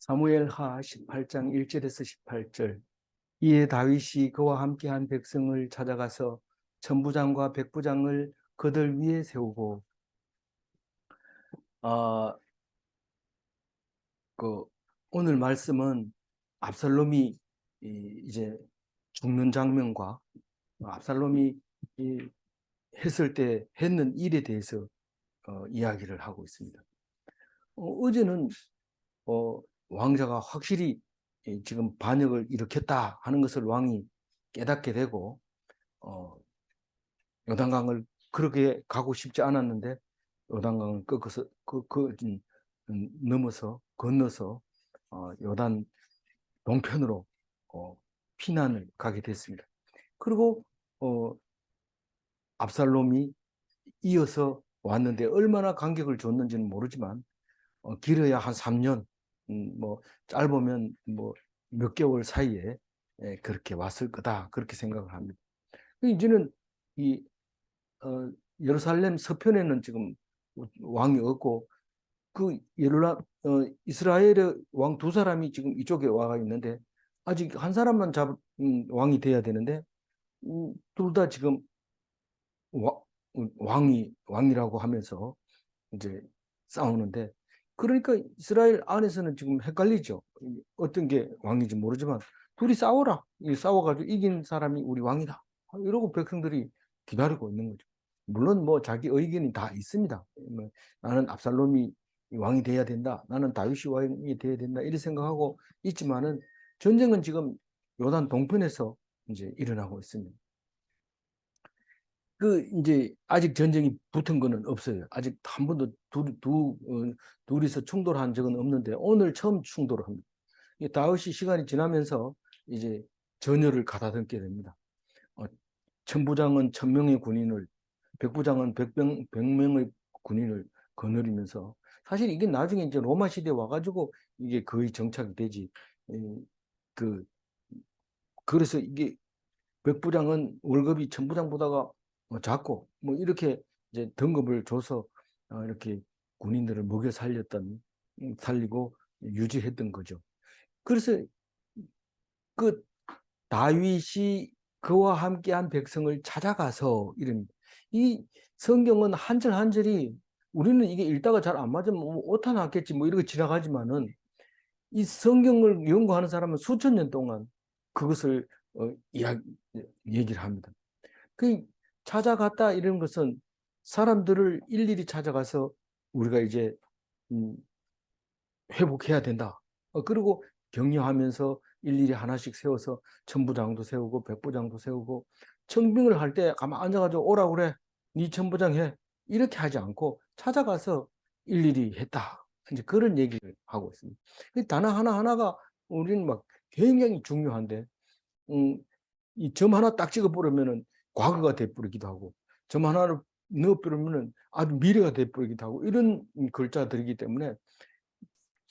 사무엘하 18장 1절에서 18절. 이에 다윗이 그와 함께한 백성을 찾아가서 천부장과 백부장을 그들 위에 세우고 그 오늘 말씀은 압살롬이 이제 죽는 장면과 압살롬이 했을 때 했는 일에 대해서 이야기를 하고 있습니다. 어제는 왕자가 확실히 지금 반역을 일으켰다 하는 것을 왕이 깨닫게 되고 요단강을 그렇게 가고 싶지 않았는데 요단강을 꺾어서 넘어서 건너서 요단 동편으로 피난을 가게 됐습니다. 그리고 압살롬이 이어서 왔는데 얼마나 간격을 줬는지는 모르지만 길어야 한 3년, 뭐 짧으면 뭐 몇 개월 사이에 그렇게 왔을 거다 그렇게 생각을 합니다. 이제는 이 예루살렘 서편에는 지금 왕이 없고 그 이스라엘의 왕 두 사람이 지금 이쪽에 와가 있는데 아직 한 사람만 왕이 돼야 되는데 둘 다 지금 왕이라고 하면서 이제 싸우는데 그러니까 이스라엘 안에서는 지금 헷갈리죠. 어떤 게 왕인지 모르지만 둘이 싸워라. 싸워가지고 이긴 사람이 우리 왕이다. 이러고 백성들이 기다리고 있는 거죠. 물론 뭐 자기 의견이 다 있습니다. 나는 압살롬이 왕이 돼야 된다. 나는 다윗이 왕이 돼야 된다. 이렇게 생각하고 있지만은 전쟁은 지금 요단 동편에서 이제 일어나고 있습니다. 이제 아직 전쟁이 붙은 거는 없어요. 아직 한 번도 둘이서 충돌한 적은 없는데 오늘 처음 충돌을 합니다. 다윗이 시간이 지나면서 이제 전열을 가다듬게 됩니다. 천부장은 1000명의 군인을, 백부장은 100명의 군인을 거느리면서 사실 이게 나중에 이제 로마 시대에 와가지고 이게 거의 정착이 되지. 그래서 이게 백부장은 월급이 천부장보다가 작고 뭐 이렇게 이제 등급을 줘서 이렇게 군인들을 먹여 살리고 유지했던 거죠. 그래서 그 다윗이 그와 함께한 백성을 찾아가서 이 성경은 한 절 한 절이 우리는 이게 읽다가 잘 안 맞으면 뭐 오타 났겠지 뭐 이렇게 지나가지만은 이 성경을 연구하는 사람은 수천 년 동안 그것을 얘기를 합니다. 그 찾아갔다 이런 것은 사람들을 일일이 찾아가서 우리가 이제 회복해야 된다. 그리고 격려하면서 일일이 하나씩 세워서 천부장도 세우고 백부장도 세우고 청빙을 할 때 가만 앉아가지고 오라 그래. 네 천부장 해. 이렇게 하지 않고 찾아가서 일일이 했다. 이제 그런 얘기를 하고 있습니다. 단어 하나하나가 우리는 막 굉장히 중요한데 이 점 하나 딱 찍어버리면은 과거가 돼버리기도 하고 점 하나를 넣어버리면은 아주 미래가 돼버리기도 하고 이런 글자들이기 때문에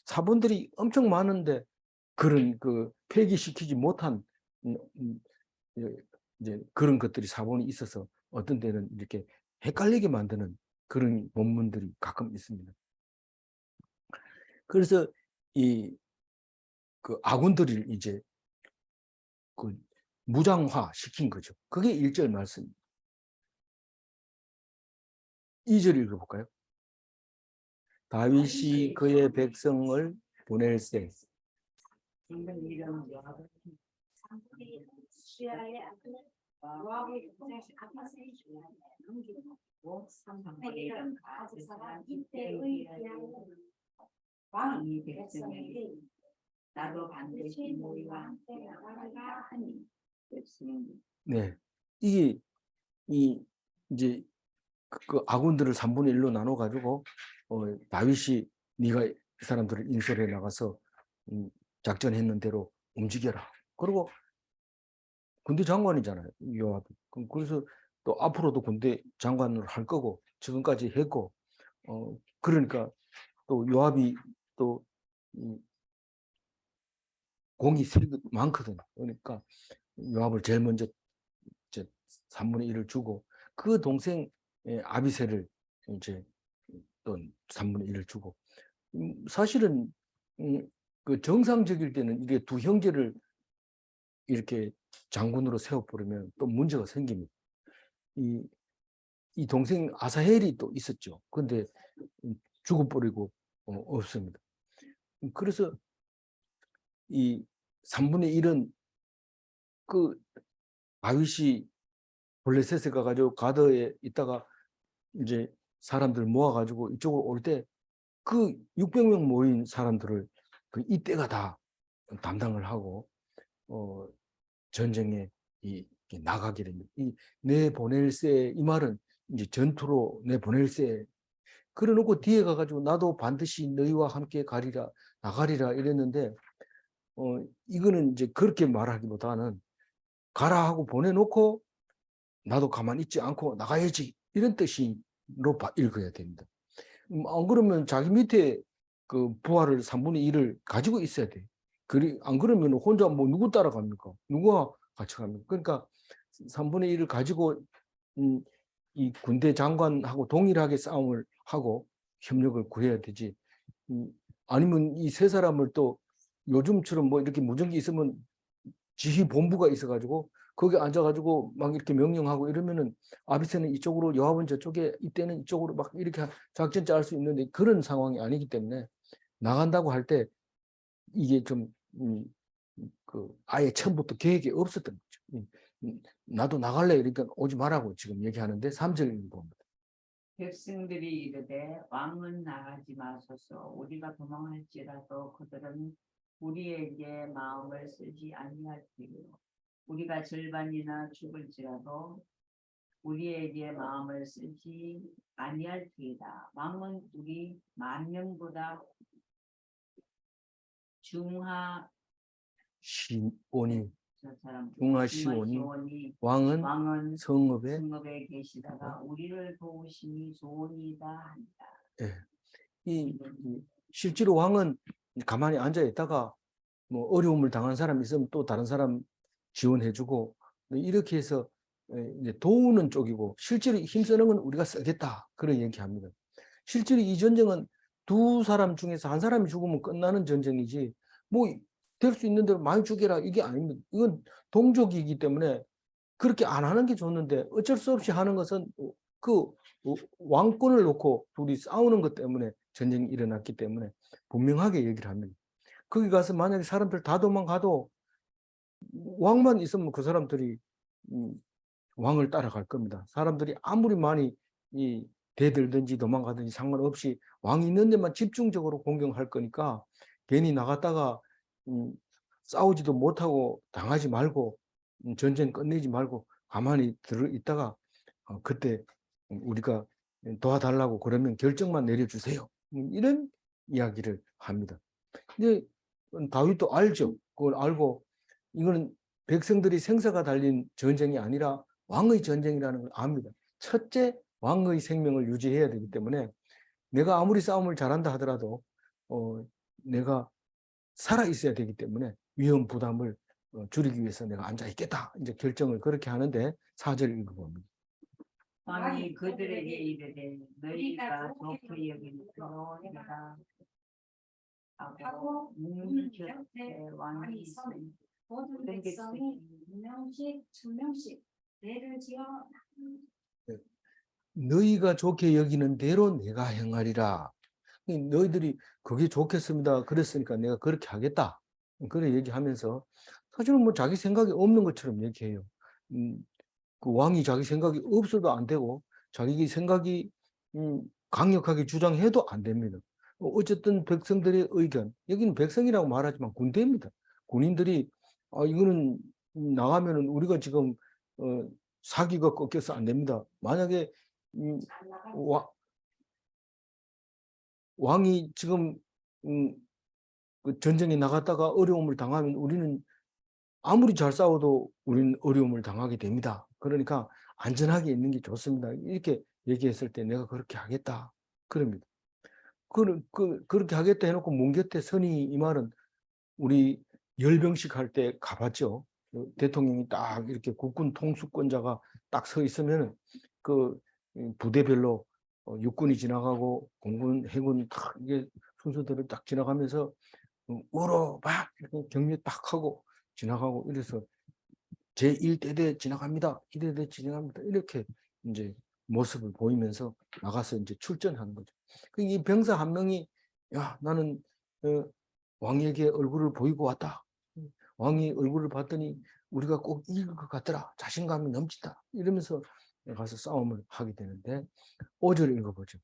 사본들이 엄청 많은데 그런 폐기시키지 못한 이제 그런 것들이 사본이 있어서 어떤 때는 이렇게 헷갈리게 만드는 그런 본문들이 가끔 있습니다. 그래서 그 아군들을 이제 무장화 시킨 거죠. 그게 1절 말씀입니다. 2절 읽어볼까요? 다윗이 그의 백성을 보낼세. 네, 이게 이제 그 아군들을 3분의 1로 나눠 가지고 다윗이 네가 이 사람들을 인솔해 나가서 작전했는 대로 움직여라. 그리고 군대 장관이잖아요, 요압이. 그래서 또 앞으로도 군대 장관을 할 거고 지금까지 했고 그러니까 또 요압이 또 공이 많거든요. 그러니까 요압을 제일 먼저 3분의 1을 주고 그 동생 아비새를 이제 또 3분의 1을 주고 사실은 그 정상적일 때는 이게 두 형제를 이렇게 장군으로 세워버리면 또 문제가 생깁니다. 이 동생 아사헬이 또 있었죠. 근데 죽어버리고 없습니다. 그래서 이 3분의 1은 그 다윗이 블레셋에 가가지고 가드에 있다가 이제 사람들 모아가지고 이쪽으로 올 때 그 600명 모인 사람들을 그 이때가 다 담당을 하고 전쟁에 나가게 됩니다. 이 내보낼세 이 말은 이제 전투로 내보낼세. 그래놓고 뒤에 가가지고 나도 반드시 너희와 함께 가리라 나가리라 이랬는데 이거는 이제 그렇게 말하기보다는 가라 하고 보내놓고 나도 가만히 있지 않고 나가야지 이런 뜻으로 읽어야 됩니다. 안 그러면 자기 밑에 그 부하를 3분의 1을 가지고 있어야 돼. 안 그러면 혼자 뭐 누구 따라갑니까? 누구와 같이 갑니까? 그러니까 3분의 1을 가지고 이 군대 장관하고 동일하게 싸움을 하고 협력을 구해야 되지. 아니면 이 세 사람을 또 요즘처럼 뭐 이렇게 무전기 있으면 지휘 본부가 있어가지고 거기 앉아가지고 막 이렇게 명령하고 이러면은 아비새는 이쪽으로 요압은 저쪽에 이때는 이쪽으로 막 이렇게 작전 짤 수 있는데 그런 상황이 아니기 때문에 나간다고 할 때 이게 좀 아예 처음부터 계획이 없었던 거죠. 나도 나갈래 그러니까 오지 말라고 지금 얘기하는데 3절 봅니다. 백성들이 이르되 왕은 나가지 마소서 우리가 도망할지라도 그들은 우리에게 마음을 쓰지 아니할지요 우리가 절반이나 죽을지라도 우리에게 마음을 쓰지 아니할지이다. 왕은 우리 10,000명보다 중하 시온이 중하 시온이 왕은 성읍에 계시다가 우리를 도우심이 소원이다 한다. 이 실제로 왕은 가만히 앉아 있다가 뭐 어려움을 당한 사람이 있으면 또 다른 사람 지원해주고 이렇게 해서 이제 도우는 쪽이고 실제로 힘쓰는 건 우리가 쓰겠다 그런 얘기합니다. 실제로 이 전쟁은 두 사람 중에서 한 사람이 죽으면 끝나는 전쟁이지 뭐 될 수 있는 대로 많이 죽여라 이게 아닙니다. 이건 동족이기 때문에 그렇게 안 하는 게 좋는데 어쩔 수 없이 하는 것은 그 왕권을 놓고 둘이 싸우는 것 때문에 전쟁이 일어났기 때문에 분명하게 얘기를 합니다. 거기 가서 만약에 사람들 다 도망가도 왕만 있으면 그 사람들이 왕을 따라갈 겁니다. 사람들이 아무리 많이 대들든지 도망가든지 상관없이 왕이 있는 데만 집중적으로 공격할 거니까 괜히 나갔다가 싸우지도 못하고 당하지 말고 전쟁 끝내지 말고 가만히 들어있다가 그때 우리가 도와달라고 그러면 결정만 내려주세요. 이런 이야기를 합니다. 근데 다윗도 알죠. 그걸 알고 이거는 백성들이 생사가 달린 전쟁이 아니라 왕의 전쟁이라는 걸 압니다. 첫째, 왕의 생명을 유지해야 되기 때문에 내가 아무리 싸움을 잘한다 하더라도 내가 살아 있어야 되기 때문에 위험 부담을 줄이기 위해서 내가 앉아 있겠다. 이제 결정을 그렇게 하는데 4절 읽어봅니다. 왕이 그들에게 이르되 너희가 좋게 여긴 너희가 하고 곁에 왕이 있으니 모든 백성이 1명씩 2명씩 내를 지어 너희가 좋게 여기는 대로 내가 행하리라. 너희들이 그게 좋겠습니다. 그랬으니까 내가 그렇게 하겠다. 그래 얘기하면서 사실은 뭐 자기 생각이 없는 것처럼 얘기해요. 그 왕이 자기 생각이 없어도 안 되고 자기 생각이 강력하게 주장해도 안 됩니다. 어쨌든 백성들의 의견, 여기는 백성이라고 말하지만 군대입니다. 군인들이 이거는 나가면은 우리가 지금 사기가 꺾여서 안 됩니다. 만약에 왕이 지금 그 전쟁에 나갔다가 어려움을 당하면 우리는 아무리 잘 싸워도 우리는 어려움을 당하게 됩니다. 그러니까 안전하게 있는 게 좋습니다. 이렇게 얘기했을 때 내가 그렇게 하겠다. 그럽니다. 그렇게 하겠다 해놓고 문 곁에 선이 이 말은 우리 열병식 할 때 가봤죠. 대통령이 딱 이렇게 국군 통수권자가 딱 서 있으면 그 부대별로 육군이 지나가고 공군, 해군 딱 이게 순서대로 딱 지나가면서 우로 막 이렇게 경례 딱 하고 지나가고 이래서 제1대대 지나갑니다. 1대대 지나갑니다. 이렇게 이제 모습을 보이면서 나가서 이제 출전하는 거죠. 이 병사 한 명이 야 나는 왕에게 얼굴을 보이고 왔다. 왕이 얼굴을 봤더니 우리가 꼭 이길 것 같더라. 자신감이 넘친다. 이러면서 가서 싸움을 하게 되는데 5절 읽어보죠.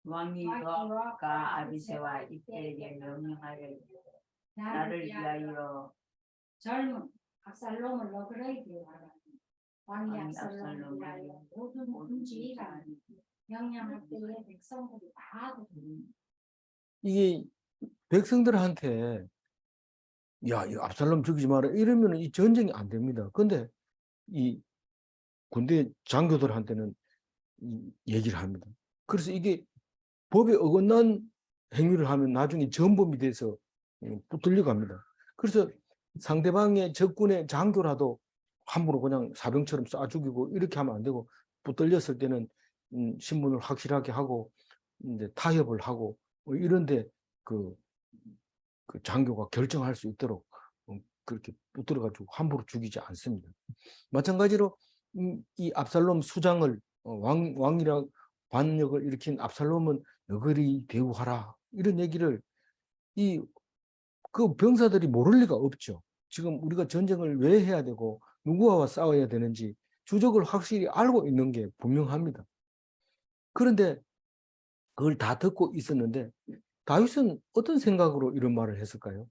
왕이 요압과 아비새와 이때에게 명령하여 나를 위하여 젊은 압살롬을 너그러이 하라. 왕이 왕이 압살롬을 압살롬을 위하여 모든 군주이라 명령할 때에 백성들이 다 듣는 이게 백성들한테 야, 이 압살롬 죽이지 마라. 이러면 이 전쟁이 안 됩니다. 근데 이 군대 장교들한테는 얘기를 합니다. 그래서 이게 법에 어긋난 행위를 하면 나중에 전범이 돼서 붙들려 갑니다. 그래서 상대방의 적군의 장교라도 함부로 그냥 사병처럼 쏴 죽이고 이렇게 하면 안 되고 붙들렸을 때는 신문을 확실하게 하고 이제 타협을 하고 뭐 이런데 그 장교가 결정할 수 있도록 그렇게 붙들어가지고 함부로 죽이지 않습니다. 마찬가지로 이 압살롬 수장을 왕이랑 반역을 일으킨 압살롬은 너그리 대우하라 이런 얘기를 그 병사들이 모를 리가 없죠. 지금 우리가 전쟁을 왜 해야 되고 누구와 싸워야 되는지 주적을 확실히 알고 있는 게 분명합니다. 그런데 그걸 다 듣고 있었는데 다윗은 어떤 생각으로 이런 말을 했을까요?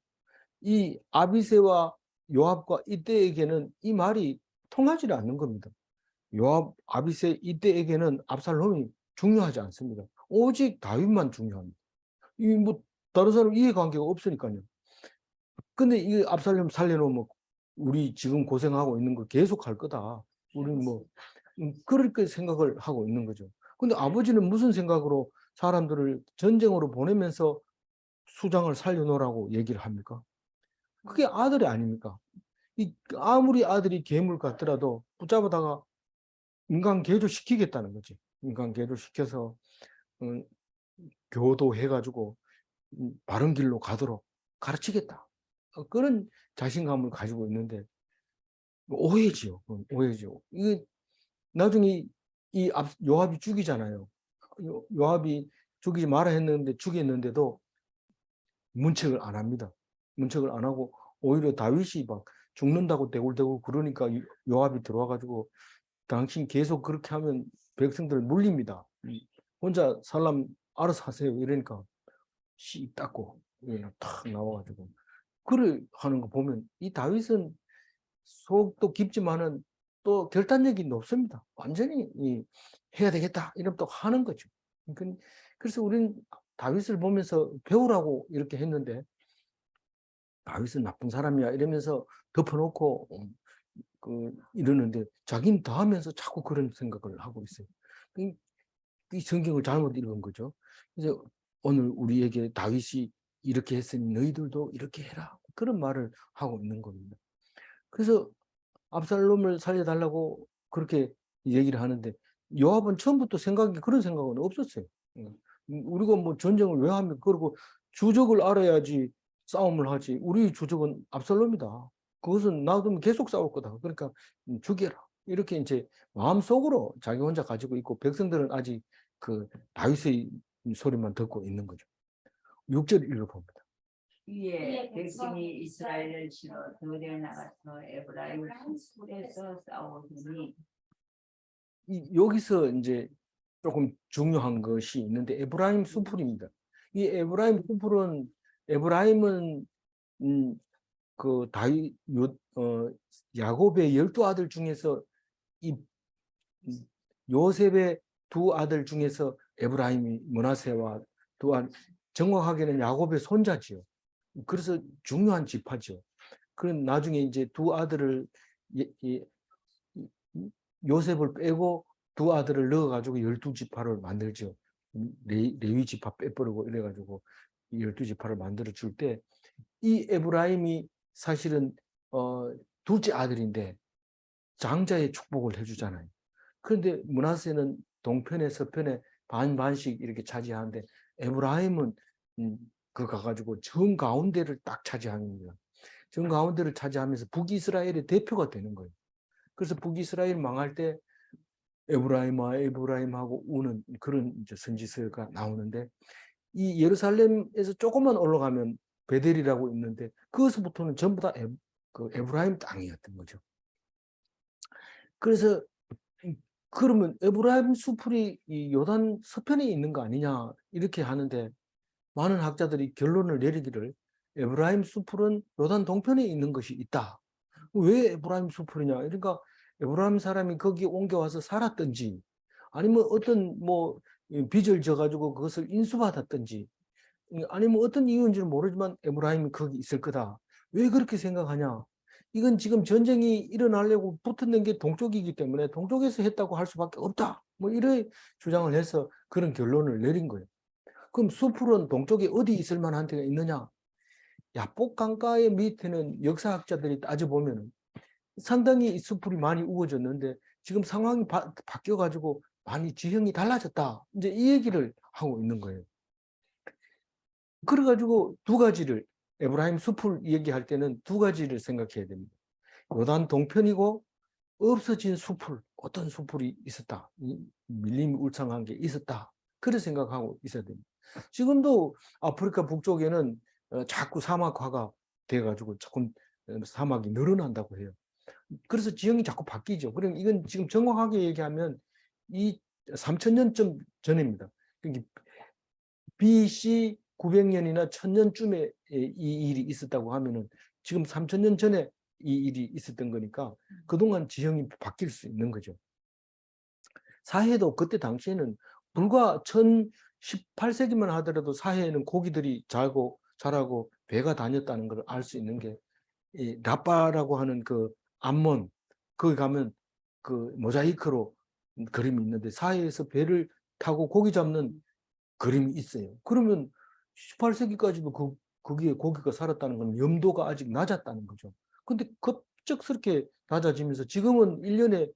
이 아비새와 요압과 이때에게는 이 말이 통하지 않는 겁니다. 요압, 아비새 이때에게는 압살롬이 중요하지 않습니다. 오직 다윗만 중요합니다. 이 뭐 다른 사람 이해관계가 없으니까요. 근데 이 압살롬 살려놓으면 우리 지금 고생하고 있는 거 계속 할 거다. 우리는 뭐 그렇게 생각을 하고 있는 거죠. 근데 아버지는 무슨 생각으로 사람들을 전쟁으로 보내면서 수장을 살려놓으라고 얘기를 합니까? 그게 아들이 아닙니까? 아무리 아들이 괴물 같더라도 붙잡아다가 인간 개조시키겠다는 거지. 인간 개조시켜서 교도해가지고 바른 길로 가도록 가르치겠다. 그런 자신감을 가지고 있는데 오해지요. 오해죠. 이게 나중에 요압이 죽이잖아요. 요압이 죽이지 마라 했는데 죽였는데도 문책을 안 합니다. 문책을 안 하고 오히려 다윗이 막 죽는다고 대굴대굴 그러니까 요압이 들어와가지고 당신 계속 그렇게 하면 백성들 물립니다. 혼자 살람 알아서 하세요. 이러니까 씨 닦고 탁 나와가지고 그를 하는 거 보면 이 다윗은 속도 깊지만은 또 결단력이 높습니다. 완전히 해야 되겠다 이러면 또 하는 거죠. 그래서 우리는 다윗을 보면서 배우라고 이렇게 했는데 다윗은 나쁜 사람이야 이러면서 덮어놓고 이러는데 자기는 다 하면서 자꾸 그런 생각을 하고 있어요. 이 성경을 잘못 읽은 거죠. 그래서 오늘 우리에게 다윗이 이렇게 했으니 너희들도 이렇게 해라. 그런 말을 하고 있는 겁니다. 그래서 압살롬을 살려달라고 그렇게 얘기를 하는데 요압은 처음부터 그런 생각은 없었어요. 우리가 뭐 전쟁을 왜 합니까? 그리고 주적을 알아야지 싸움을 하지. 우리 주적은 압살롬이다. 그것은 놔두면 계속 싸울 거다. 그러니까 죽여라. 이렇게 이제 마음속으로 자기 혼자 가지고 있고 백성들은 아직 그 다윗의 소리만 듣고 있는 거죠. 6절 읽어봅니다. 이에 백성이 이스라엘을 치러 들에 나가서 에브라임 숲에서 싸우더니 여기서 이제 조금 중요한 것이 있는데 에브라임 수풀입니다. 이 에브라임 수풀은 에브라임은 그 야곱의 12아들 중에서 이 요셉의 두 아들 중에서 에브라임이 므낫세와 정확하게는 야곱의 손자지요. 그래서 중요한 지파죠. 그럼 나중에 이제 두 아들을 요셉을 빼고 두 아들을 넣어가지고 12지파를 만들죠. 레위 지파 빼버리고 이래가지고 12지파를 만들어 줄 때 이 에브라임이 사실은 둘째 아들인데 장자의 축복을 해주잖아요. 그런데 므낫세는 동편에 서편에 반반씩 이렇게 차지하는데 에브라임은 그 가가지고 정 가운데를 딱 차지합니다. 정 가운데를 차지하면서 북이스라엘의 대표가 되는 거예요. 그래서 북이스라엘 망할 때 에브라임하고 우는 그런 이제 선지서가 나오는데, 이 예루살렘에서 조금만 올라가면 베델이라고 있는데 그것부터는 전부 다 그 에브라임 땅이었던 거죠. 그래서 그러면 에브라임 수풀이 이 요단 서편에 있는 거 아니냐 이렇게 하는데, 많은 학자들이 결론을 내리기를 에브라임 수풀은 요단 동편에 있는 것이 있다. 왜 에브라임 수풀이냐? 그러니까 에브라임 사람이 거기 옮겨와서 살았든지, 아니면 어떤 뭐 빚을 져가지고 그것을 인수받았든지, 아니면 어떤 이유인지는 모르지만 에브라임이 거기 있을 거다. 왜 그렇게 생각하냐? 이건 지금 전쟁이 일어나려고 붙었는 게 동쪽이기 때문에 동쪽에서 했다고 할 수밖에 없다. 뭐 이런 주장을 해서 그런 결론을 내린 거예요. 그럼 수풀은 동쪽에 어디 있을 만한 데가 있느냐? 야복 강가의 밑에는 역사학자들이 따져보면 상당히 이 수풀이 많이 우거졌는데 지금 상황이 바뀌어가지고 많이 지형이 달라졌다. 이제 이 얘기를 하고 있는 거예요. 그래가지고 두 가지를, 에브라임 숲을 얘기할 때는 두 가지를 생각해야 됩니다. 요단 동편이고 없어진 숲을, 어떤 숲이 있었다. 밀림이 울창한 게 있었다. 그렇게 생각하고 있어야 됩니다. 지금도 아프리카 북쪽에는 자꾸 사막화가 돼가지고 자꾸 사막이 늘어난다고 해요. 그래서 지형이 자꾸 바뀌죠. 그럼 이건 지금 정확하게 얘기하면 이 3000년쯤 전입니다. 그러니까 BC 900년이나 1000년쯤에 이 일이 있었다고 하면은 지금 3000년 전에 이 일이 있었던 거니까 그동안 지형이 바뀔 수 있는 거죠. 사해도 그때 당시에는 불과 1018세기만 하더라도 사해에는 고기들이 자라고 배가 다녔다는 걸 알 수 있는 게, 이 라빠라고 하는 그 암몬, 거기 가면 그 모자이크로 그림이 있는데 사해에서 배를 타고 고기 잡는 그림이 있어요. 그러면 18세기까지도 거기에 고기가 살았다는 건 염도가 아직 낮았다는 거죠. 근데 급작스럽게 낮아지면서 지금은 1년에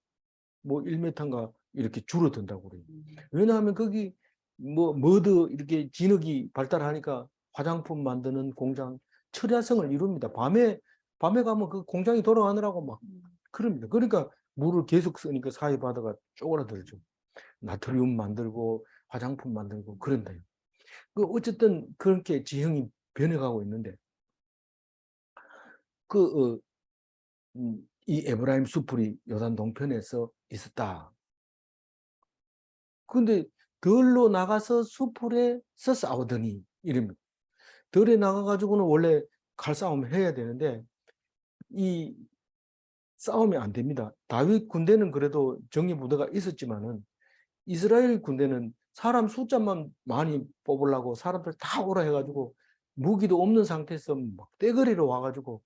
뭐 1m인가 이렇게 줄어든다고 그래요. 왜냐하면 거기 뭐 머드 이렇게 진흙이 발달하니까 화장품 만드는 공장, 철야성을 이룹니다. 밤에 가면 그 공장이 돌아가느라고 막 그럽니다. 그러니까 물을 계속 쓰니까 사해 바다가 쪼그라들죠. 나트륨 만들고 화장품 만들고 그런다요. 그 어쨌든 그렇게 지형이 변해가고 있는데, 그 이 에브라임 수풀이 요단 동편에서 있었다. 근데 들로 나가서 수풀에서 싸우더니 이럽니다. 들에 나가가지고는 원래 칼싸움을 해야 되는데 이 싸움이 안 됩니다. 다윗 군대는 그래도 정예부대가 있었지만은 이스라엘 군대는 사람 숫자만 많이 뽑으려고 사람들 다 오라 해가지고 무기도 없는 상태에서 막 떼거리로 와가지고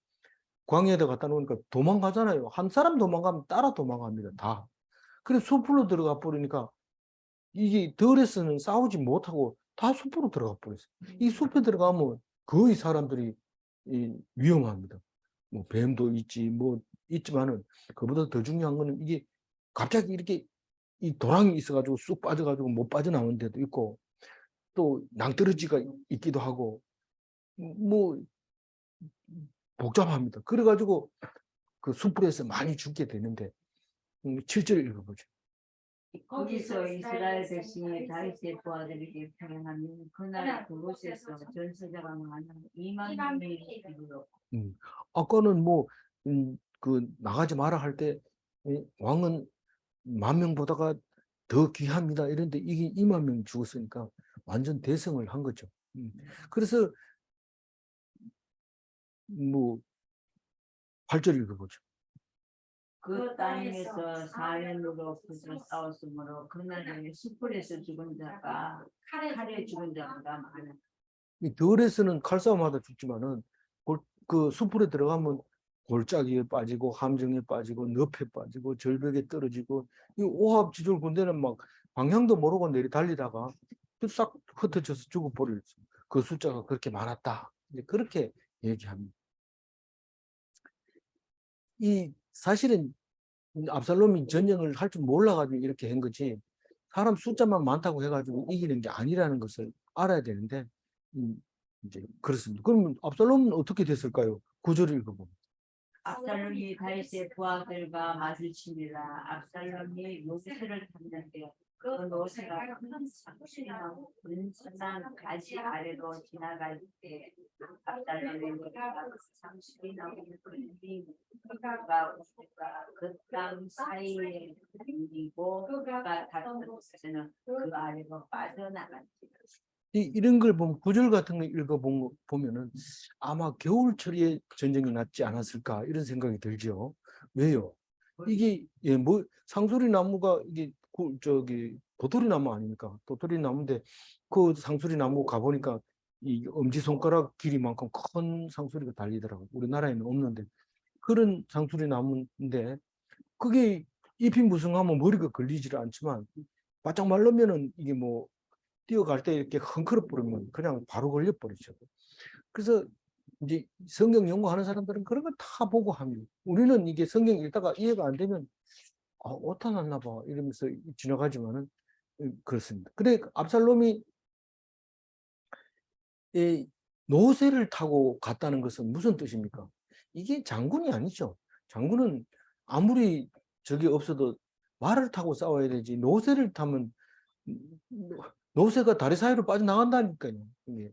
광야에다 갖다 놓으니까 도망가잖아요. 한 사람 도망가면 따라 도망갑니다. 다. 그래서 숲으로 들어가 버리니까 이게 들에서는 싸우지 못하고 다 숲으로 들어가 버렸어요. 이 숲에 들어가면 거의 사람들이 위험합니다. 뭐 뱀도 있지 뭐 있지만은 그보다 더 중요한 거는 이게 갑자기 이렇게 이 도랑이 있어가지고 쑥 빠져가지고 못 빠져나오는 데도 있고 또 낭떠러지가 있기도 하고 뭐 복잡합니다. 그래가지고 그 숲불에서 많이 죽게 되는데 7절 읽어보죠. 거기서 이스라엘 백성이 다윗의 부하들에게 평행하면 그날 그곳에서 전사자가 많은 2만 명이 이르렀고. 아까는 뭐 그 나가지 마라 할 때 왕은 10,000명보다가 더 귀합니다 이런데 이게 2만 명 죽었으니까 완전 대성을 한 거죠. 그래서 뭐 8절 읽어보죠. 그 땅에서 4년으로 붙어 싸웠으므로 그날에 숯불에서 죽은 자가 칼에 죽은 자보다 많아. 이 들에서는 칼싸움하다 죽지만은 그 숯불에 들어가면 골짜기에 빠지고 함정에 빠지고 늪에 빠지고 절벽에 떨어지고 이 오합지졸 군대는 막 방향도 모르고 내리 달리다가 싹 흩어져서 죽어버릴 그 숫자가 그렇게 많았다. 이제 그렇게 얘기합니다. 이 사실은 압살롬이 전쟁을 할 줄 몰라가지고 이렇게 한 거지 사람 숫자만 많다고 해가지고 이기는 게 아니라는 것을 알아야 되는데 이제 그렇습니다. 그러면 압살롬은 어떻게 됐을까요? 구절을 읽어보면. 압살롬이 다윗의 부하들과 마주칩니다. 압살롬이 노새를 탔는데 그 노새가 큰 상실이나무 은순한 가지 아래로 지나갈 때 압살롬의 머리가 상실이나무 걸린 그가 그 땅 사이에 걸리고 그가 다투는 그 아래로 빠져나갔지. 이런 걸 보면 구절 같은 거 읽어보면은 아마 겨울철에 전쟁이 났지 않았을까 이런 생각이 들죠. 왜요? 이게 뭐 상수리 나무가 이게 저기 도토리 나무 아닙니까? 도토리 나무인데 그 상수리 나무 가 보니까 이 엄지 손가락 길이만큼 큰 상수리가 달리더라고요. 우리나라에는 없는데 그런 상수리 나무인데 그게 잎이 무성하면 머리가 걸리지를 않지만 바짝 말르면은 이게 뭐 뛰어갈 때 이렇게 헝클어 버리면 그냥 바로 걸려 버리죠. 그래서 이제 성경 연구하는 사람들은 그런 걸 다 보고 합니다. 우리는 이게 성경 읽다가 이해가 안 되면 오타 났나 봐 이러면서 지나가지만은 그렇습니다. 그래 압살롬이 이 노새를 타고 갔다는 것은 무슨 뜻입니까? 이게 장군이 아니죠. 장군은 아무리 적이 없어도 말을 타고 싸워야 되지 노새를 타면 노새가 다리 사이로 빠져나간다니까요. 이게.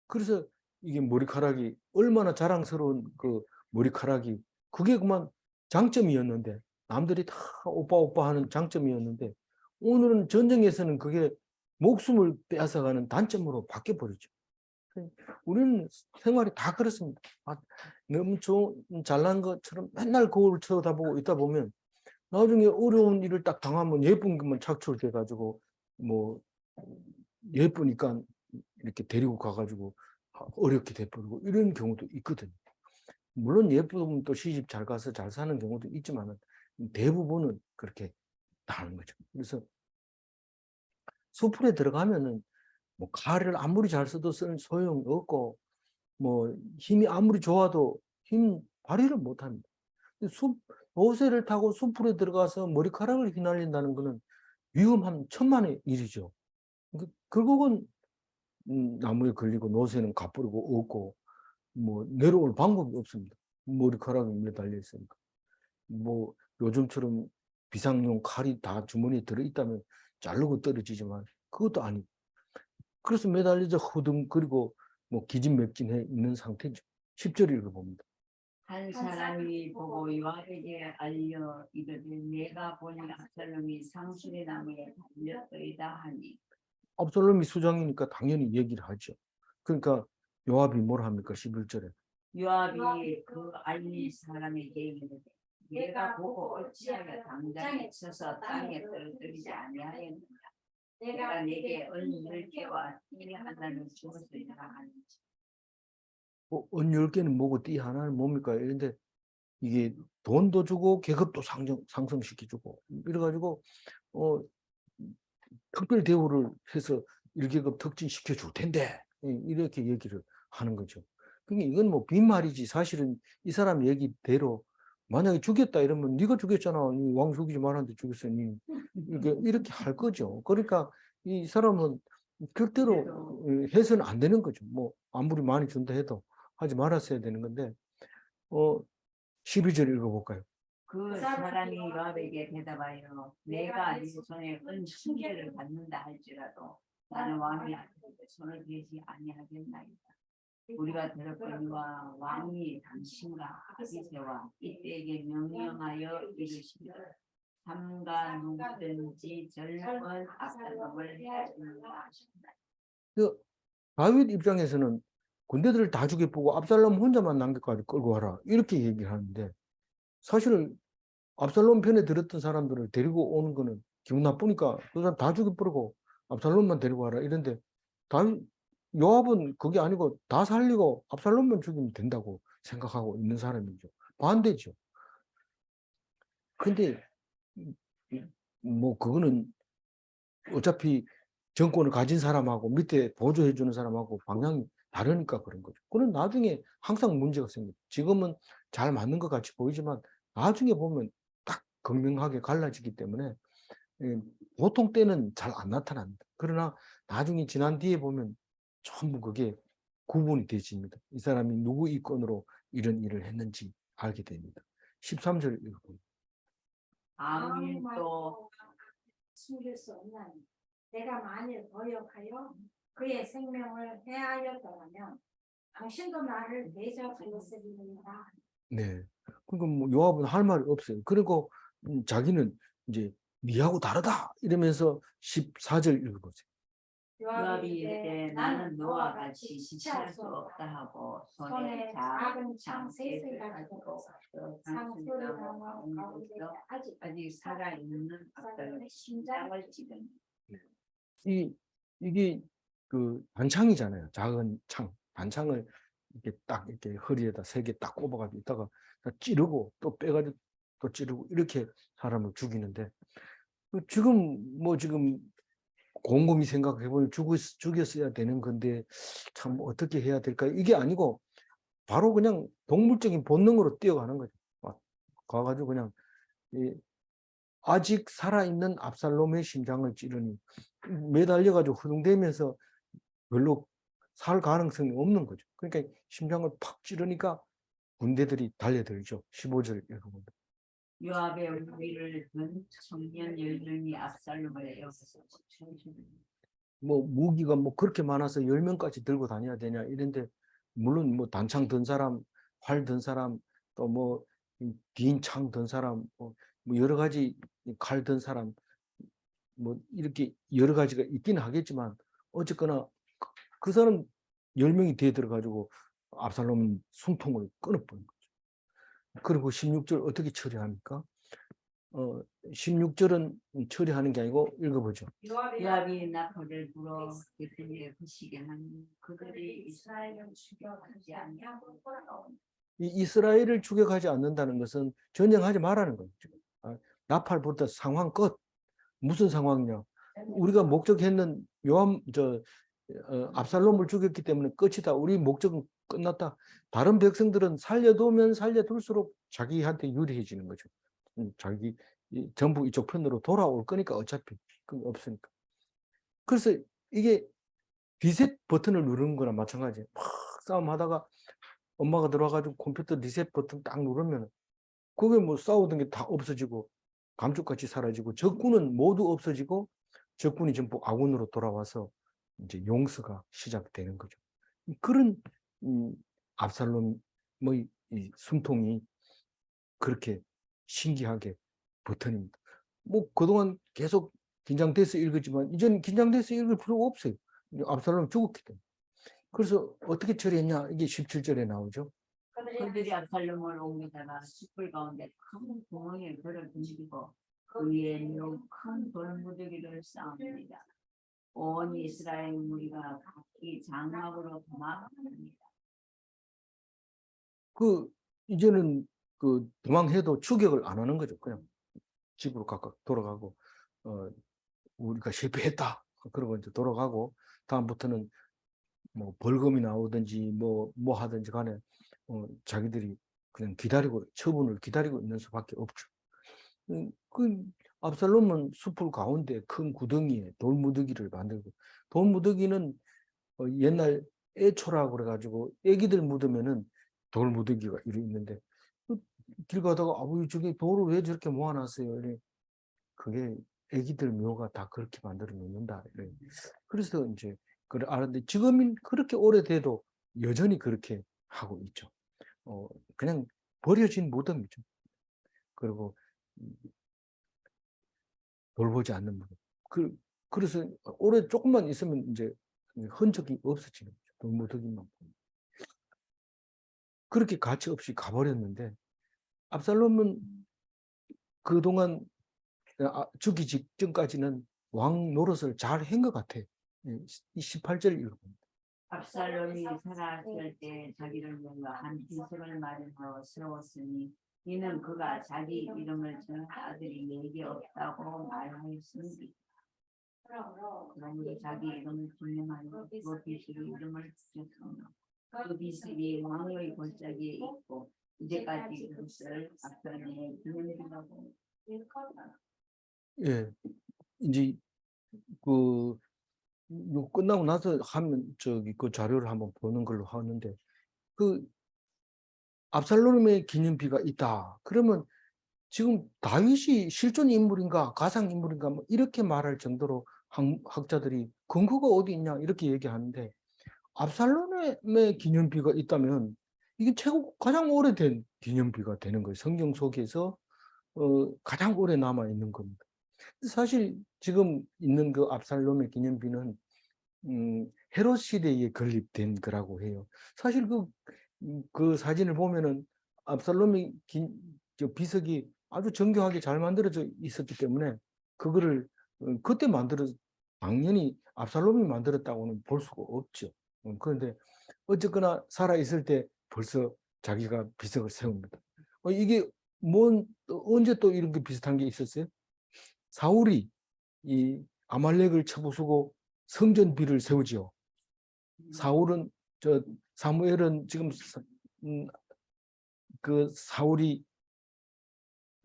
그래서 이게 머리카락이 얼마나 자랑스러운 그 머리카락이 그게 그만 장점이었는데 남들이 다 오빠 오빠 하는 장점이었는데 오늘은 전쟁에서는 그게 목숨을 빼앗아가는 단점으로 바뀌어버리죠. 우리는 생활이 다 그렇습니다. 너무 잘난 것처럼 맨날 거울을 쳐다보고 있다 보면 나중에 어려운 일을 딱 당하면 예쁜 것만 착출돼 가지고 뭐 예쁘니까 이렇게 데리고 가가지고 어렵게 돼버리고 이런 경우도 있거든요. 물론 예쁘면 또 시집 잘 가서 잘 사는 경우도 있지만 대부분은 그렇게 당하는 거죠. 그래서 숲풀에 들어가면은 뭐 칼을 아무리 잘 써도 소용없고 뭐 힘이 아무리 좋아도 힘 발휘를 못합니다. 옷새를 타고 숲풀에 들어가서 머리카락을 휘날린다는 것은 위험한 천만의 일이죠. 결국은 나무에 걸리고 노새는 가버리고 없고 뭐 내려올 방법이 없습니다. 머리카락이 매달려 있으니까. 뭐 요즘처럼 비상용 칼이 다 주머니에 들어있다면 자르고 떨어지지만 그것도 아니고 그래서 매달려서 허둥거리고 뭐 기진맥진해 있는 상태죠. 10절 읽어봅니다. 한 사람이 보고 요압에게 알려 이르되 내가 보니 압살롬이 상수리 나무에 달렸더이다 하니 압살롬이 수장이니까 당연히 얘기를 하죠. 그러니까 요압이 뭘 합니까? 11절에. 요압이 그 알린 사람에게 이르되 내가 보고 어찌하여 당장에 서서 땅에 떨어뜨리지 아니하였느냐 내가 내게 은 10개와 띠 하나를 주었으리라 하는지. 은 10개는 뭐고 띠 하나는 뭡니까? 이런데 이게 돈도 주고 계급도 상승시켜주고 이래가지고 특별 대우를 해서 1계급 특진시켜 줄 텐데 이렇게 얘기를 하는 거죠. 그러니까 이건 뭐 빈말이지 사실은 이 사람 얘기대로 만약에 죽였다 이러면 네가 죽였잖아. 왕 죽이지 말았는데 죽였으니 이렇게 할 거죠. 그러니까 이 사람은 절대로 해서는 안 되는 거죠. 뭐 아무리 많이 준다 해도 하지 말았어야 되는 건데 12절 읽어볼까요? 그 사람이 요압에게 대답하여 내가 네 손에 은 10개를 받는다 할지라도 나는 왕이 앞에 손을 대지 아니하겠나이다. 우리가 들었거니와 왕이 당신과 아비새와 이때에게 명령하여 이르시되 삼가 누구든지 젊은 압살롬을 해주는가 하신다. 그 다윗 입장에서는 군대들을 다 죽여보고 압살롬 혼자만 남겨까지 끌고 와라 이렇게 얘기를 하는데 사실은 압살롬 편에 들었던 사람들을 데리고 오는 거는 기분 나쁘니까 그 사람 다 죽여버리고 압살롬만 데리고 와라 이런데 다윗 요압은 그게 아니고 다 살리고 압살롬만 죽이면 된다고 생각하고 있는 사람이죠. 반대죠. 근데 뭐 그거는 어차피 정권을 가진 사람하고 밑에 보조해 주는 사람하고 방향이 다르니까 그런 거죠. 그건 나중에 항상 문제가 생깁니다. 지금은 잘 맞는 것 같이 보이지만 나중에 보면 딱 극명하게 갈라지기 때문에 보통 때는 잘 안 나타납니다. 그러나 나중에 지난 뒤에 보면 전부 그게 구분이 되집니다. 이 사람이 누구 이권으로 이런 일을 했는지 알게 됩니다. 13절 읽어보면 아무 말도 숨길 수 없나니 내가 만일 거역하여 그의 생명을 해하였더라면 당신도 나를 대적하였으리이다. 네. 그러니까 뭐 요압은 할 말이 없어요. 그리고 자기는 이제 니하고 다르다 이러면서 14절 읽어보세요. 요압이 이르되 나는 너와 같이 지체할 수 없다 하고 손에 작은 창 셋을 가지고 상소리 나와 가운데 아직 살아있는 악당의 심장을 찌르니. 이게 그 반창이잖아요. 작은 창. 반창을 이렇게 딱 이렇게 허리에다 3개 딱 꼽아가지고 있다가 찌르고 또 빼가지고 또 찌르고 이렇게 사람을 죽이는데 지금 곰곰이 생각해보면 죽였어야 되는 건데 참 어떻게 해야 될까요? 이게 아니고 바로 그냥 동물적인 본능으로 뛰어가는 거죠. 가가지고 그냥 아직 살아있는 압살롬의 심장을 찌르니 매달려가지고 허둥대면서 별로 살 가능성이 없는 거죠. 그러니까 심장을 팍 찌르니까 군대들이 달려들죠. 15절 읽어봅니다. 요압의 무기를 든 청년 10명이 압살롬을 에워서 뭐 무기가 뭐 그렇게 많아서 10명까지 들고 다녀야 되냐 이런데 물론 뭐 단창 든 사람, 활 든 사람, 또 뭐 긴 창 든 사람, 뭐 여러 가지 칼 든 사람 뭐 이렇게 여러 가지가 있기는 하겠지만 어쨌거나 그 사람 10명이 뒤에 들어가지고 압살롬 숨통을 끊어버린 거죠. 그리고 16절 어떻게 처리합니까? 16절은 처리하는 게 아니고 읽어보죠. 요압이 나팔을 불어 그들의 부시게 하니 그들이 이스라엘을 죽여가지 아니하고 돌아오니. 이 이스라엘을 추격하지 않는다는 것은 전쟁하지 말라는 거죠. 나팔 불 때 상황 끝. 무슨 상황이냐? 우리가 목적했는 압살롬을 죽였기 때문에 끝이다. 우리 목적은 끝났다. 다른 백성들은 살려두면 살려둘수록 자기한테 유리해지는 거죠. 자기 전부 이쪽 편으로 돌아올 거니까 어차피 그거 없으니까. 그래서 이게 리셋 버튼을 누르는 거나 마찬가지예요. 막 싸움하다가 엄마가 들어와가지고 컴퓨터 리셋 버튼 딱 누르면 그게 뭐 싸우던 게 다 없어지고 감쪽같이 사라지고 적군은 모두 없어지고 적군이 전부 아군으로 돌아와서 이제 용서가 시작되는 거죠. 그런 압살롬의 이 숨통이 그렇게 신기하게 버튼입니다. 뭐 그동안 계속 긴장돼서 읽었지만 이제는 긴장돼서 읽을 필요가 없어요. 압살롬 죽었기 때문에. 그래서 어떻게 처리했냐? 이게 17절에 나오죠. 그들이 압살롬을 옮기다가 숯불 가운데 큰 구멍에 그를 던지고 그 위에 큰 돌무더기를 쌓습니다. 온 이스라엘 무리가 각기 장막으로 도망합니다. 이제는 도망해도 추격을 안 하는 거죠. 그냥 집으로 각각 돌아가고 우리가 실패했다. 그러고 이제 돌아가고 다음부터는 뭐 벌금이 나오든지 뭐 하든지 간에 자기들이 그냥 처분을 기다리고 있는 수밖에 없죠. 그 압살롬은 숲을 가운데 큰 구덩이에 돌무더기를 만들고 돌무더기는 옛날 애초라고 그래가지고 애기들 묻으면은 돌무더기가 이리 있는데 길 가다가 아버지 저기 돌을 왜 저렇게 모아놨어요? 이래. 그게 애기들 묘가 다 그렇게 만들어 놓는다. 이래. 그래서 이제 그래 알았는데 지금은 그렇게 오래돼도 여전히 그렇게 하고 있죠. 그냥 버려진 무덤이죠. 그리고 돌보지 않는 무덤. 그래서 오래 조금만 있으면 이제 흔적이 없어지는 거죠. 돌무더기만. 그렇게 가치 없이 가버렸는데 압살롬은 그동안 죽기 직전까지는 왕 노릇을 잘 한 것 같아요. 이 18절 읽어봅니다. 압살롬이 살아있을 때 자기를 위하여 한 비석을 마련하고 세웠으니 이는 그가 자기 이름을 지은 아들이 내게 없다고 말하였으니 그러니 자기 이름을 기념하여 그 비석의 이름을 지었으며 그 비석이 왕의 골짜기에 있고 이제까지 그것을 압살롬의 기념이라고 예, 이제 그 요 끝나고 나서 하면 그 자료를 한번 보는 걸로 하는데 그 압살롬의 기념비가 있다. 그러면 지금 다윗이 실존 인물인가 가상 인물인가 뭐 이렇게 말할 정도로 학자들이 근거가 어디 있냐 이렇게 얘기하는데 압살롬의 기념비가 있다면 이게 가장 오래된 기념비가 되는 거예요. 성경 속에서 가장 오래 남아 있는 겁니다. 사실 지금 있는 그 압살롬의 기념비는 헤롯 시대에 건립된 거라고 해요. 사실 그 사진을 보면은 압살롬의 저 비석이 아주 정교하게 잘 만들어져 있었기 때문에 그거를 그때 당연히 압살롬이 만들었다고는 볼 수가 없죠. 그런데 어쨌거나 살아 있을 때 벌써 자기가 비석을 세웁니다. 이게 언제 또 이런 게 비슷한 게 있었어요? 사울이 이 아말렉을 쳐부수고 성전비를 세우지요. 사무엘은 지금 그 사울이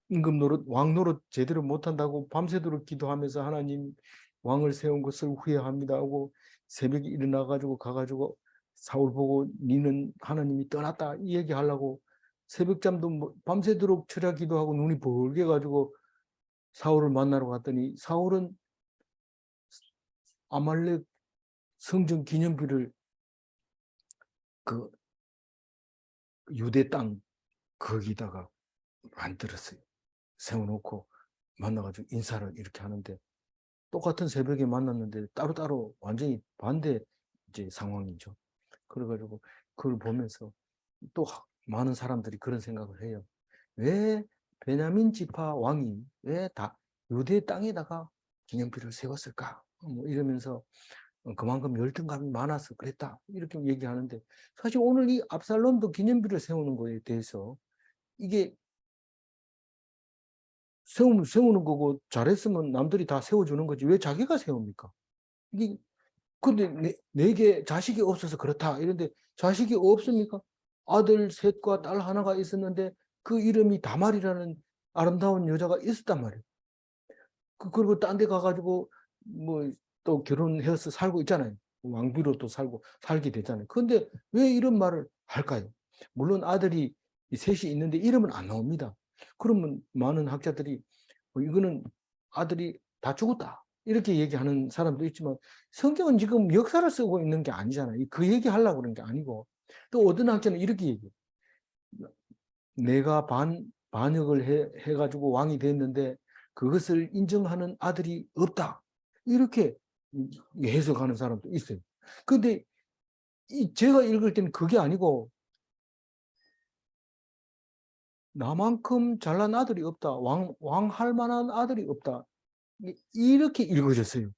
임금 노릇, 왕 노릇 제대로 못한다고 밤새도록 기도하면서 하나님 왕을 세운 것을 후회합니다 하고 새벽에 일어나가지고 가가지고 사울 보고 니는 하나님이 떠났다 이 얘기하려고 새벽잠도 밤새도록 철야 기도하고 눈이 벌게 가지고 사울을 만나러 갔더니 사울은 아말렉 성전 기념비를 그 유대 땅 거기다가 만들었어요. 세워놓고 만나가지고 인사를 이렇게 하는데 똑같은 새벽에 만났는데 따로따로 완전히 반대 이제 상황이죠. 그래가지고 그걸 보면서 또 많은 사람들이 그런 생각을 해요. 왜 베냐민 지파 왕이 왜 다 유대 땅에다가 기념비를 세웠을까? 뭐 이러면서 그만큼 열등감이 많아서 그랬다. 이렇게 얘기하는데 사실 오늘 이 압살롬도 기념비를 세우는 거에 대해서 이게 세우는 거고 잘했으면 남들이 다 세워주는 거지 왜 자기가 세웁니까? 이게 근데 내게 자식이 없어서 그렇다 이런데 자식이 없습니까? 아들 셋과 딸 하나가 있었는데 그 이름이 다말이라는 아름다운 여자가 있었단 말이에요. 그리고 딴 데 가가지고 뭐 또 결혼해서 살고 있잖아요. 왕비로 또 살게 되잖아요. 그런데 왜 이런 말을 할까요? 물론 아들이 셋이 있는데 이름은 안 나옵니다. 그러면 많은 학자들이 이거는 아들이 다 죽었다. 이렇게 얘기하는 사람도 있지만 성경은 지금 역사를 쓰고 있는 게 아니잖아요. 그 얘기 하려고 그런 게 아니고 또 어떤 학자는 이렇게 얘기해요. 내가 반역을 해가지고 왕이 됐는데 그것을 인정하는 아들이 없다. 이렇게 해석하는 사람도 있어요. 근데 제가 읽을 때는 그게 아니고 나만큼 잘난 아들이 없다. 왕할 만한 아들이 없다. 이렇게 읽어졌어요.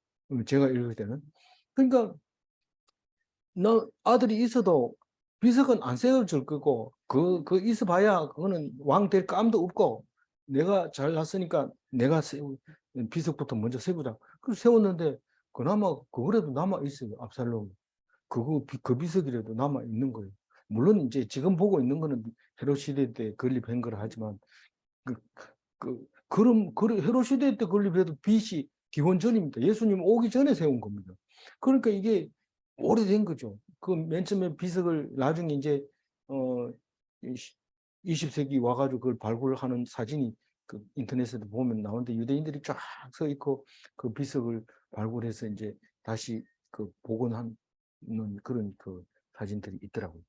제가 읽을 때는. 그러니까 너 아들이 있어도 비석은 안 세워줄 거고 그 있어봐야 그거는 왕 될 감도 없고 내가 잘났으니까 내가 비석부터 먼저 세우자. 그래서 세웠는데 그나마 그거라도 남아 있어요. 압살롬. 그 비석이라도 남아 있는 거예요. 물론 이제 지금 보고 있는 거는 헤롯 시대 때 건립한 거라 하지만 헤롯 시대 때 건립해도 빚이 기원전입니다. 예수님 오기 전에 세운 겁니다. 그러니까 이게 오래된 거죠. 그 맨 처음에 비석을 나중에 이제 20세기 와가지고 그걸 발굴하는 사진이 그 인터넷에도 보면 나오는데 유대인들이 쫙 서 있고 그 비석을 발굴해서 이제 다시 그 복원하는 그런 그 사진들이 있더라고요.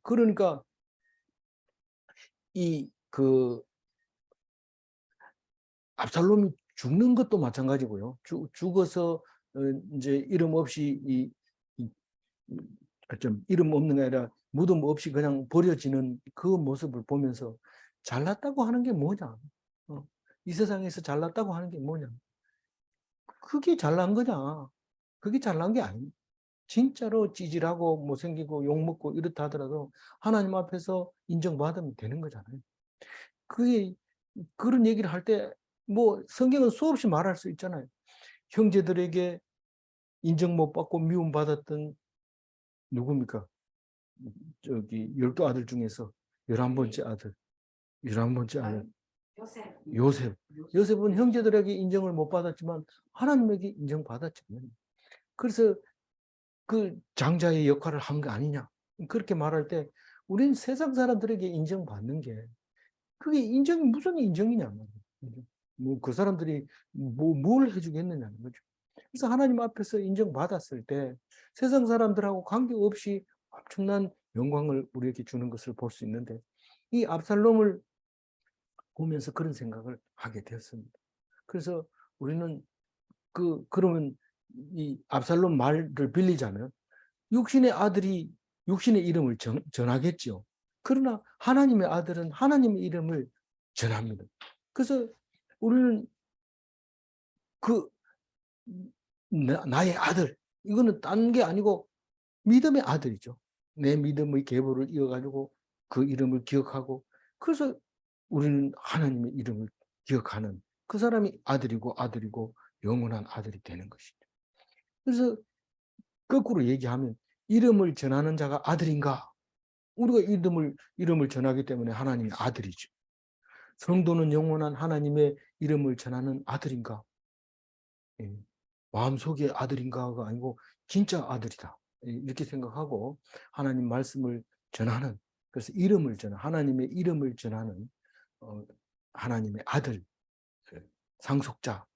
그러니까 그 압살롬이 죽는 것도 마찬가지고요. 죽어서 이제 이름 없이 좀 이름 없는 게 아니라 무덤 없이 그냥 버려지는 그 모습을 보면서 잘났다고 하는 게 뭐냐? 이 세상에서 잘났다고 하는 게 뭐냐? 그게 잘난 거냐? 그게 잘난 게 아닙니다. 진짜로 찌질하고 못생기고 욕먹고 이렇다 하더라도 하나님 앞에서 인정받으면 되는 거잖아요. 그게 그런 얘기를 할 때 뭐 성경은 수없이 말할 수 있잖아요. 형제들에게 인정 못 받고 미움받았던 누굽니까? 저기 12아들 중에서 11번째 아들. 11번째 아들. 요셉. 요셉은 형제들에게 인정을 못 받았지만 하나님에게 인정받았잖아요. 그래서 그 장자의 역할을 한 거 아니냐. 그렇게 말할 때 우리는 세상 사람들에게 인정받는 게 그게 인정이 무슨 인정이냐 말이에요. 뭐 그 사람들이 뭘 해주겠느냐는 거죠. 그래서 하나님 앞에서 인정받았을 때 세상 사람들하고 관계없이 엄청난 영광을 우리에게 주는 것을 볼 수 있는데 이 압살롬을 보면서 그런 생각을 하게 되었습니다. 그래서 우리는 그러면 이 압살롬 말을 빌리자면 육신의 아들이 육신의 이름을 전하겠죠. 그러나 하나님의 아들은 하나님의 이름을 전합니다. 그래서 우리는 그 나의 아들, 이거는 딴 게 아니고 믿음의 아들이죠. 내 믿음의 계보를 이어가지고 그 이름을 기억하고 그래서 우리는 하나님의 이름을 기억하는 그 사람이 아들이고 영원한 아들이 되는 것이죠. 그래서 거꾸로 얘기하면 이름을 전하는 자가 아들인가? 우리가 이름을 전하기 때문에 하나님의 아들이죠. 성도는 영원한 하나님의 이름을 전하는 아들인가? 예. 마음속의 아들인가가 아니고 진짜 아들이다. 이렇게 생각하고 하나님 말씀을 전하는 그래서 하나님의 이름을 전하는 하나님의 아들, 상속자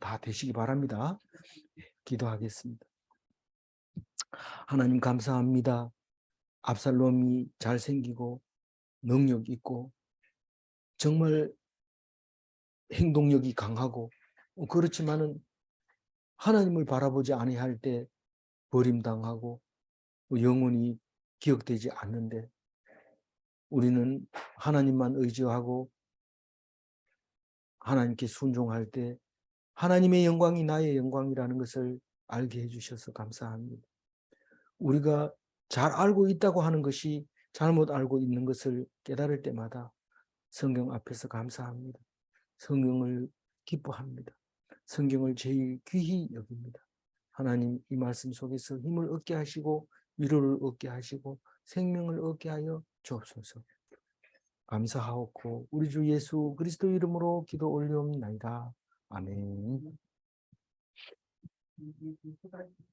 다 되시기 바랍니다. 기도하겠습니다. 하나님 감사합니다. 압살롬이 잘생기고 능력 있고 정말 행동력이 강하고 그렇지만은 하나님을 바라보지 아니할 때 버림당하고 영원히 기억되지 않는데 우리는 하나님만 의지하고 하나님께 순종할 때 하나님의 영광이 나의 영광이라는 것을 알게 해주셔서 감사합니다. 우리가 잘 알고 있다고 하는 것이 잘못 알고 있는 것을 깨달을 때마다 성경 앞에서 감사합니다. 성경을 기뻐합니다. 성경을 제일 귀히 여깁니다. 하나님 이 말씀 속에서 힘을 얻게 하시고 위로를 얻게 하시고 생명을 얻게 하여 주옵소서. 감사하옵고 우리 주 예수 그리스도 이름으로 기도 올리옵나이다. 아멘.